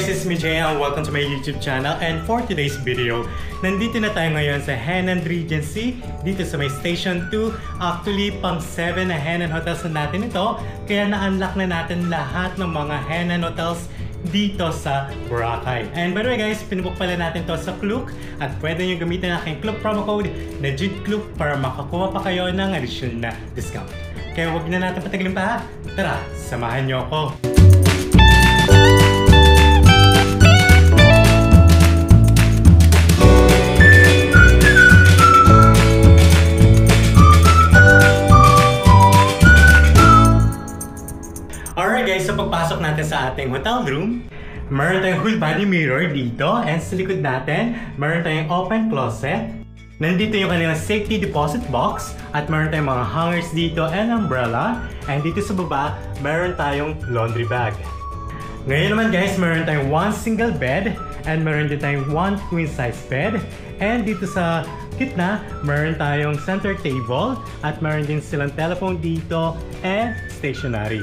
guys, it's me Jay and welcome to my YouTube channel. And for today's video, nandito na tayo ngayon sa Henan Regency dito sa may Station 2. Actually, pang 7 na Henan hotels na natin ito. Kaya na-unlock na natin lahat ng mga Henan hotels dito sa Boracay. And by the way guys, pinubook pala natin to sa Klook at pwede nyo gamitin ang aking Klook promo code na JITKLOOK para makakuha pa kayo ng additional na discount. Kaya huwag na natin patagalin pa. Tara, samahan nyo ako. Alright guys, so pagpasok natin sa ating hotel room, meron tayong full body mirror dito, and sa likod natin, meron tayong open closet. Nandito yung kanilang safety deposit box, at meron tayong mga hangers dito and umbrella, and dito sa baba, meron tayong laundry bag. Ngayon naman guys, meron tayong one single bed, and meron din tayong one queen size bed, and dito sa gitna, meron tayong center table, at meron din silang telephone dito, and stationery.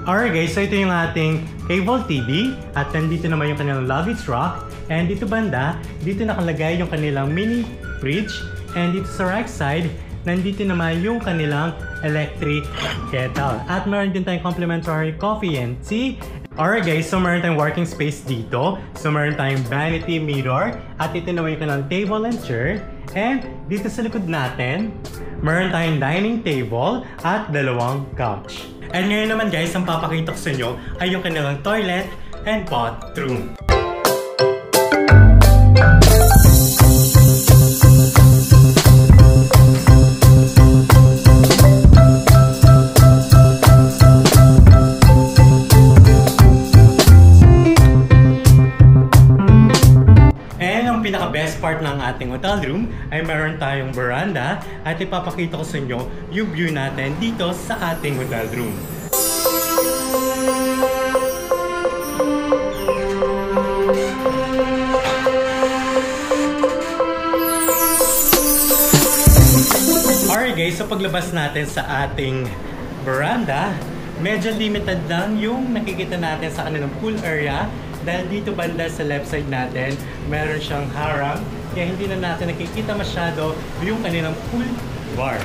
Alright guys, so ito yung ating cable TV at nandito naman yung kanilang luggage rack, and dito banda, dito nakalagay yung kanilang mini fridge, and dito sa right side, nandito naman yung kanilang electric kettle at meron din tayong complimentary coffee and tea. Alright guys, so meron tayong working space dito, so meron tayong vanity mirror at ito naman yung kanilang table and chair, and dito sa likod natin, meron tayong dining table at dalawang couch. And ngayon naman guys, ang papakita ko sa inyo ay yung kanilang toilet and bathroom. And ang pinaka-best part ng ating hotel room ay meron tayong veranda at ipapakita ko sa inyo yung view natin dito sa ating hotel room. Alright guys, so paglabas natin sa ating veranda, medyo limited lang yung nakikita natin sa kanilang pool area dahil dito banda sa left side natin, meron siyang harang kaya hindi na natin nakikita masyado yung kanilang pool bar.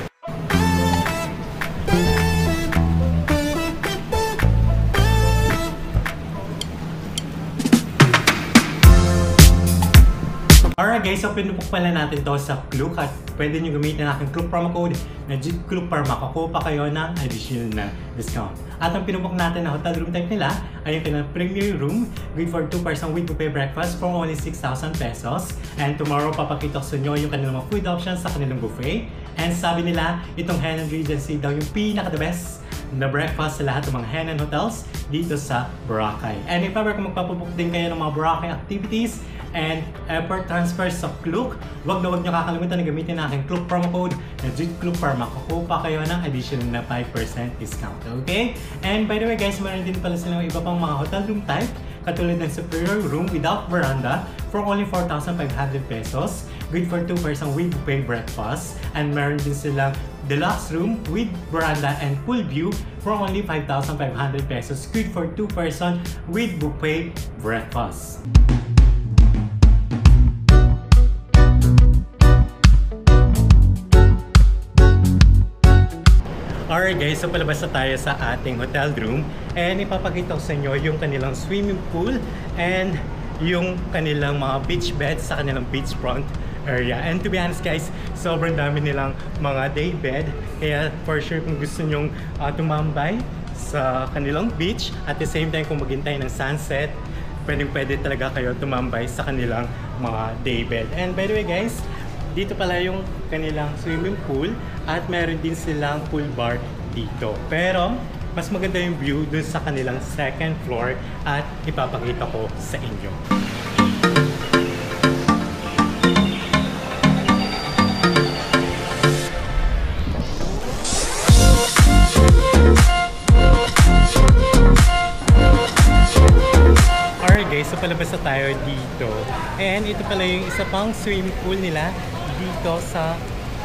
Alright guys, so pinupok pala natin to sa Klook at pwede nyo gamitin ang aking Klook promo code na JITKLOOK para makakuha pa kayo ng additional na discount. At ang pinupok natin na hotel room type nila ay yung kanilang premium room, good for 2 person with buffet breakfast for only 6,000 pesos. And tomorrow papakita ko sa inyo yung kanilang mga food options sa kanilang buffet. And sabi nila, itong Henan Regency daw yung pinaka-the best na breakfast sa lahat ng mga Henan hotels dito sa Boracay. And if ever kung magpapabuk din kayo ng mga Boracay activities and airport transfers sa Klook, wag na wag nyo kakalimutan na gamitin ang aking Klook promo code na JITKLOOK para makakuha pa kayo ng additional na 5% discount. Okay? And by the way guys, meron din pala silang iba pang mga hotel room type katulad ng superior room without veranda for only 4,500 pesos, good for 2 person with buffet breakfast, and meron din silang deluxe room with veranda and pool view for only 5,500 pesos, good for 2 person with buffet breakfast. Alright guys, so palabas na tayo sa ating hotel room and ipapakita ko sa inyo yung kanilang swimming pool and yung kanilang mga beach beds sa kanilang beachfront area. And to be honest guys, sobrang dami nilang mga day bed, kaya for sure kung gusto nyong tumambay sa kanilang beach at the same time kung maghintay ng sunset, pwede talaga kayo tumambay sa kanilang mga day bed. And by the way guys, dito pala yung kanilang swimming pool at meron din silang pool bar dito. Pero mas maganda yung view dun sa kanilang second floor at ipapakita ko sa inyo. Alright guys, so palabas na tayo dito. And ito pala yung isa pang swimming pool nila dito sa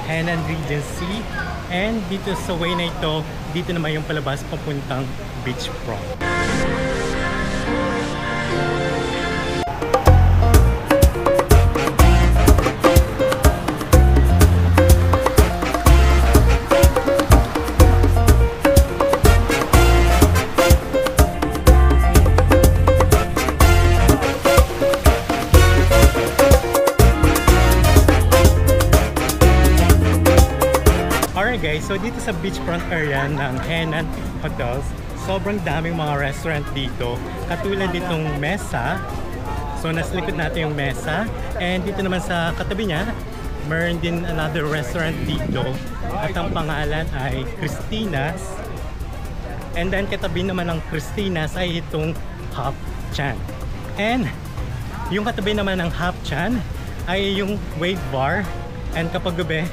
Henan Regency. And dito sa way na ito, dito naman yung palabas papuntang beachfront. guys, so dito sa beachfront area ng Henan Hotels, sobrang daming mga restaurant dito. Katulad ditong Mesa. So nasa likod natin yung Mesa. And dito naman sa katabi niya, meron din another restaurant dito. At ang pangalan ay Christina's. And then katabi naman ng Christina's ay itong Hop Chan. And yung katabi naman ng Hop Chan ay yung Wave Bar. And kapag gabi,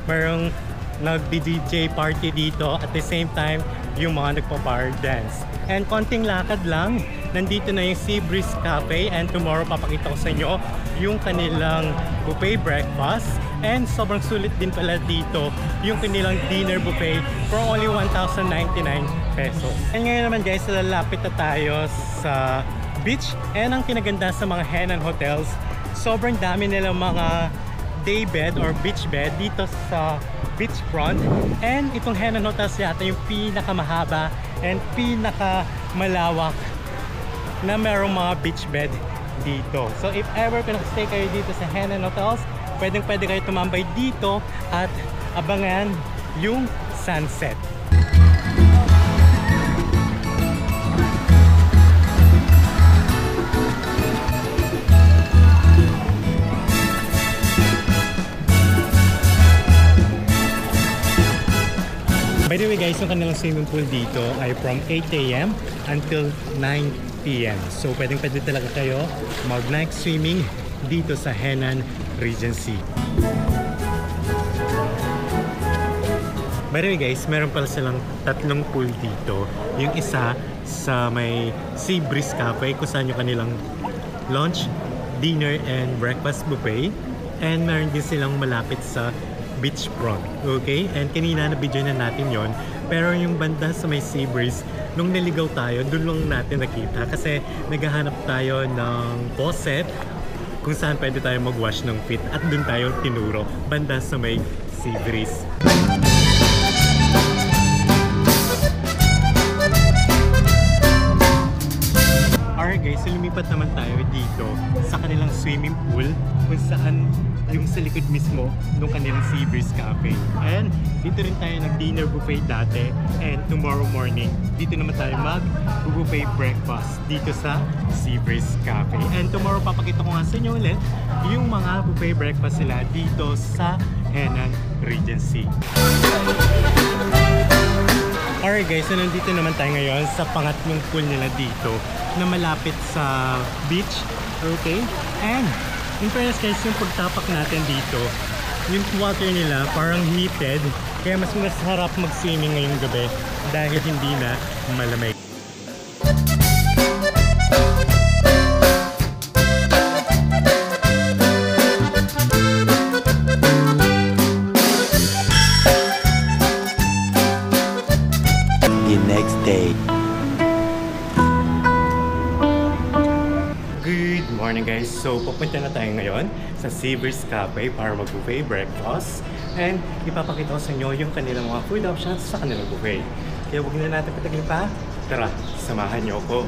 merong nag-DJ party dito at the same time yung mga nagpa-bar dance. And konting lakad lang, nandito na yung Sea Breeze Cafe, and tomorrow papakita ko sa inyo yung kanilang buffet breakfast, and sobrang sulit din pala dito yung kanilang dinner buffet for only 1,099 pesos. And ngayon naman guys, lalapit na tayo sa beach, and ang kinaganda sa mga Henan Hotels, sobrang dami nilang mga day bed or beach bed dito sa beachfront. And itong Henan Hotels yata yung pinakamahaba and pinakamalawak na merong mga beach bed dito. So if ever kung stay kayo dito sa Henan Hotels, pwede kayo tumambay dito at abangan yung sunset. By the way guys, yung kanilang swimming pool dito ay from 8 AM until 9 PM. So pwede talaga kayo mag-night swimming dito sa Henan Regency. By the way guys, meron pala silang tatlong pool dito. Yung isa sa may Sea Breeze Cafe kung saan yung kanilang lunch, dinner, and breakfast buffet. And meron din silang malapit sa beachfront, okay? And kanina na video na natin yon. Pero yung banda sa may Sea Breeze, nung naligaw tayo, doon lang natin nakita kasi naghahanap tayo ng faucet kung saan pwede tayo mag-wash ng feet, at doon tayo tinuro, banda sa may Sea Breeze. Alright guys, so lumipat naman tayo dito sa kanilang swimming pool kung saan yung sa likod mismo ng kanilang Sea Breeze Cafe. And dito rin tayo nag-dinner buffet dati, and tomorrow morning dito naman tayo mag-buffet breakfast dito sa Sea Breeze Cafe. And tomorrow papakita ko nga sa inyo ulit yung mga buffet breakfast sila dito sa Henan Regency. Alright guys, so nandito naman tayo ngayon sa pangatlong pool nila dito na malapit sa beach, okay? And in fairness guys, yung pagtapak natin dito, yung water nila parang heated, kaya mas masarap mag-swimming ngayong gabi dahil hindi na malamig. The next day. Good morning guys! So pupunta na tayo ngayon sa Sea Breeze Cafe para mag-buffet breakfast, and ipapakita ko sa inyo yung kanilang mga food options sa kanilang buffet. Kaya huwag na natin patagin pa. Tara, samahan niyo ako!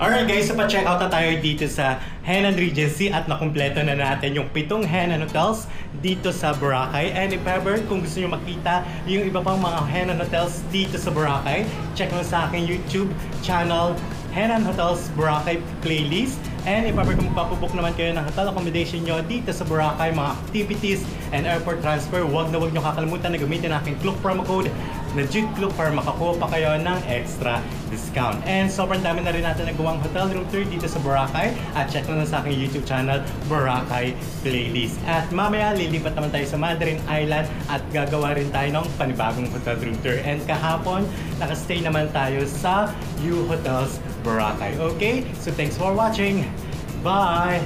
Alright guys, so pa-check out na tayo dito sa Henan Regency at nakumpleto na natin yung 7 Henan Hotels dito sa Boracay. And if ever, kung gusto nyo makita yung iba pang mga Henan Hotels dito sa Boracay, check mo sa aking YouTube channel, Henan Hotels Boracay Playlist. And if ever kung magpapabook naman kayo ng hotel accommodation nyo dito sa Boracay, mga activities and airport transfer, huwag nyo kakalimutan na gamitin ang aking Klook promo code na Jude Club para makakuha pa kayo ng extra discount. And sobrang dami na rin natin nagawang hotel room tour dito sa Boracay. At check na sa aking YouTube channel, Boracay Playlist. At mamaya, lilipat naman tayo sa Mandarin Island at gagawa rin tayo ng panibagong hotel room tour. And kahapon, nakastay naman tayo sa U Hotels Boracay. Okay? So thanks for watching. Bye!